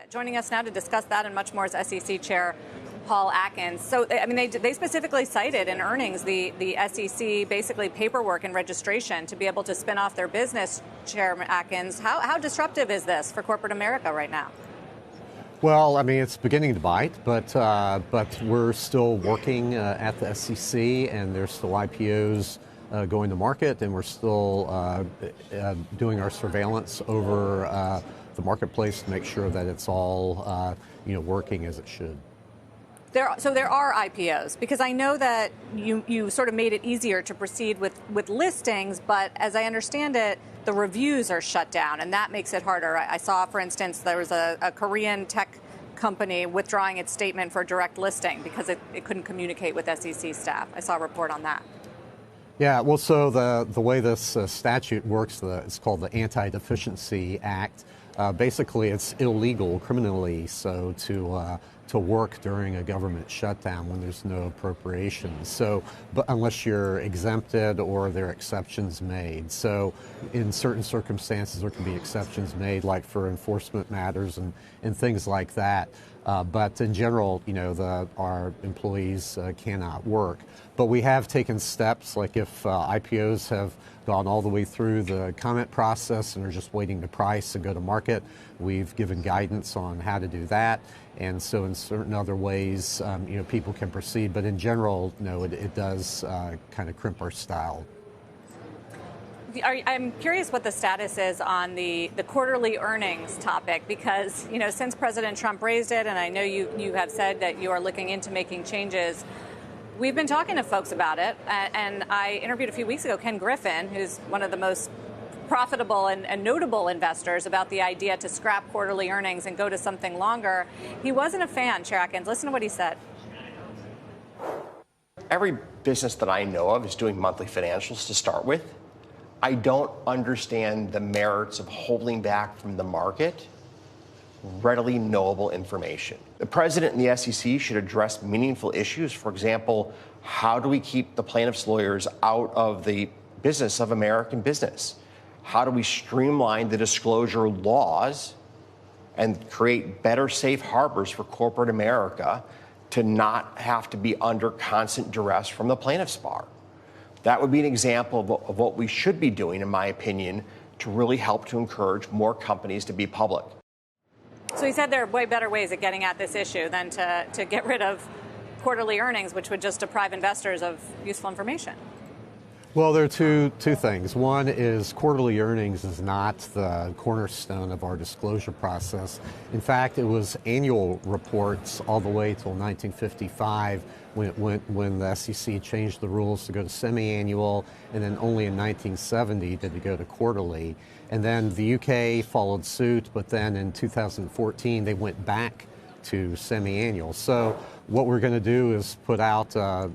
Joining us now to discuss that and much more is SEC Chair Paul Atkins. So, I mean, they specifically cited in earnings the SEC basically paperwork and registration to be able to spin off their business. Chairman Atkins, how disruptive is this for corporate America right now? Well, I mean, it's beginning to bite, but we're still working at the SEC, and there's still IPOs going to market, and we're still doing our surveillance over the marketplace to make sure that it's all working as it should. So there are IPOs, because I know that you sort of made it easier to proceed with listings, but as I understand it, the reviews are shut down, and that makes it harder. I saw, for instance, there was a Korean tech company withdrawing its statement for direct listing because it couldn't communicate with SEC staff. I saw a report on that. Yeah, well, so the way this statute works, it's called the Anti-Deficiency Act. Basically, it's illegal criminally so to work during a government shutdown when there's no appropriations. So, but unless you're exempted or there are exceptions made. So, in certain circumstances, there can be exceptions made, like for enforcement matters and things like that. But in general, our employees cannot work. But we have taken steps, like if IPOs have gone all the way through the comment process and are just waiting to price and go to market, we've given guidance on how to do that. And so in certain other ways, people can proceed. But in general, no, it does kind of crimp our style. I'm curious what the status is on the quarterly earnings topic, because, since President Trump raised it, and I know you have said that you are looking into making changes, we've been talking to folks about it. And I interviewed a few weeks ago Ken Griffin, who's one of the most profitable and notable investors, about the idea to scrap quarterly earnings and go to something longer. He wasn't a fan, Chair Atkins. Listen to what he said. Every business that I know of is doing monthly financials to start with. I don't understand the merits of holding back from the market readily knowable information. The president and the SEC should address meaningful issues. For example, how do we keep the plaintiffs' lawyers out of the business of American business? How do we streamline the disclosure laws and create better safe harbors for corporate America to not have to be under constant duress from the plaintiffs' bar? That would be an example of what we should be doing, in my opinion, to really help to encourage more companies to be public. So he said there are way better ways of getting at this issue than to get rid of quarterly earnings, which would just deprive investors of useful information. Well, there are two things. One is quarterly earnings is not the cornerstone of our disclosure process. In fact, it was annual reports all the way till 1955 when the SEC changed the rules to go to semi-annual, and then only in 1970 did it go to quarterly. And then the UK followed suit, but then in 2014 they went back to semi-annual. So what we're going to do is put out a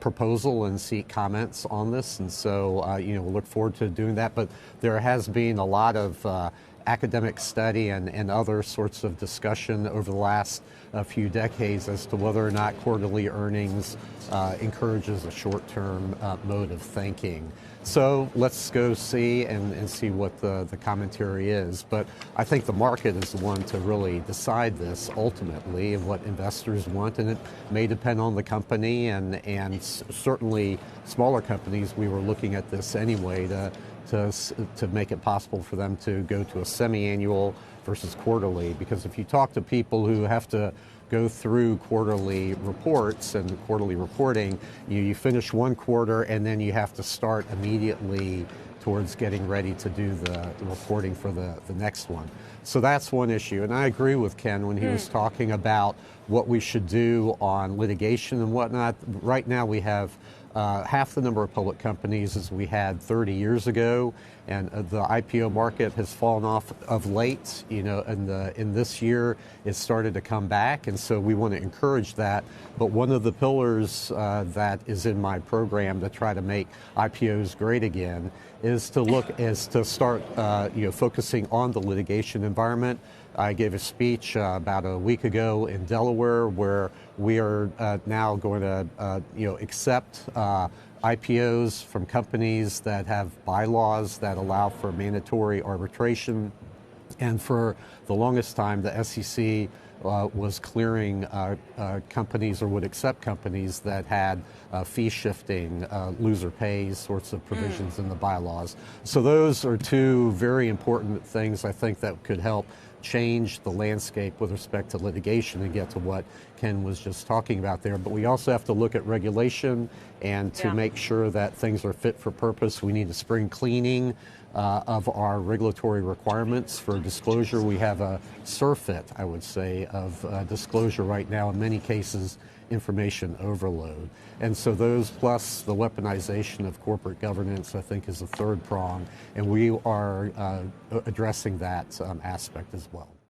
proposal and seek comments on this, and so we'll look forward to doing that. But there has been a lot of academic study and other sorts of discussion over the last few decades as to whether or not quarterly earnings encourages a short-term mode of thinking. So let's go see and see what the commentary is. But I think the market is the one to really decide this ultimately, and what investors want, and it may depend on the company, and certainly smaller companies. We were looking at this anyway to make it possible for them to go to a semi-annual versus quarterly, because if you talk to people who have to go through quarterly reports and quarterly reporting, you finish one quarter and then you have to start immediately towards getting ready to do the reporting for the next one. So that's one issue. And I agree with Ken when he was talking about what we should do on litigation and whatnot. Right now we have half the number of public companies as we had 30 years ago, and the IPO market has fallen off of late. In this year it started to come back, and so we want to encourage that. But one of the pillars that is in my program to try to make IPOs great again is to start focusing on the litigation environment. I gave a speech about a week ago in Delaware where we are now going to accept IPOs from companies that have bylaws that allow for mandatory arbitration And for the longest time, the SEC was clearing companies, or would accept companies that had fee shifting, loser pays sorts of provisions in the bylaws. So those are two very important things, I think, that could help change the landscape with respect to litigation and get to what Ken was just talking about there. But we also have to look at regulation and to make sure that things are fit for purpose. We need a spring cleaning of our regulatory requirements for disclosure. We have a surfeit, I would say, of disclosure right now, in many cases information overload. And so those, plus the weaponization of corporate governance, I think, is a third prong, and we are addressing that aspect as well.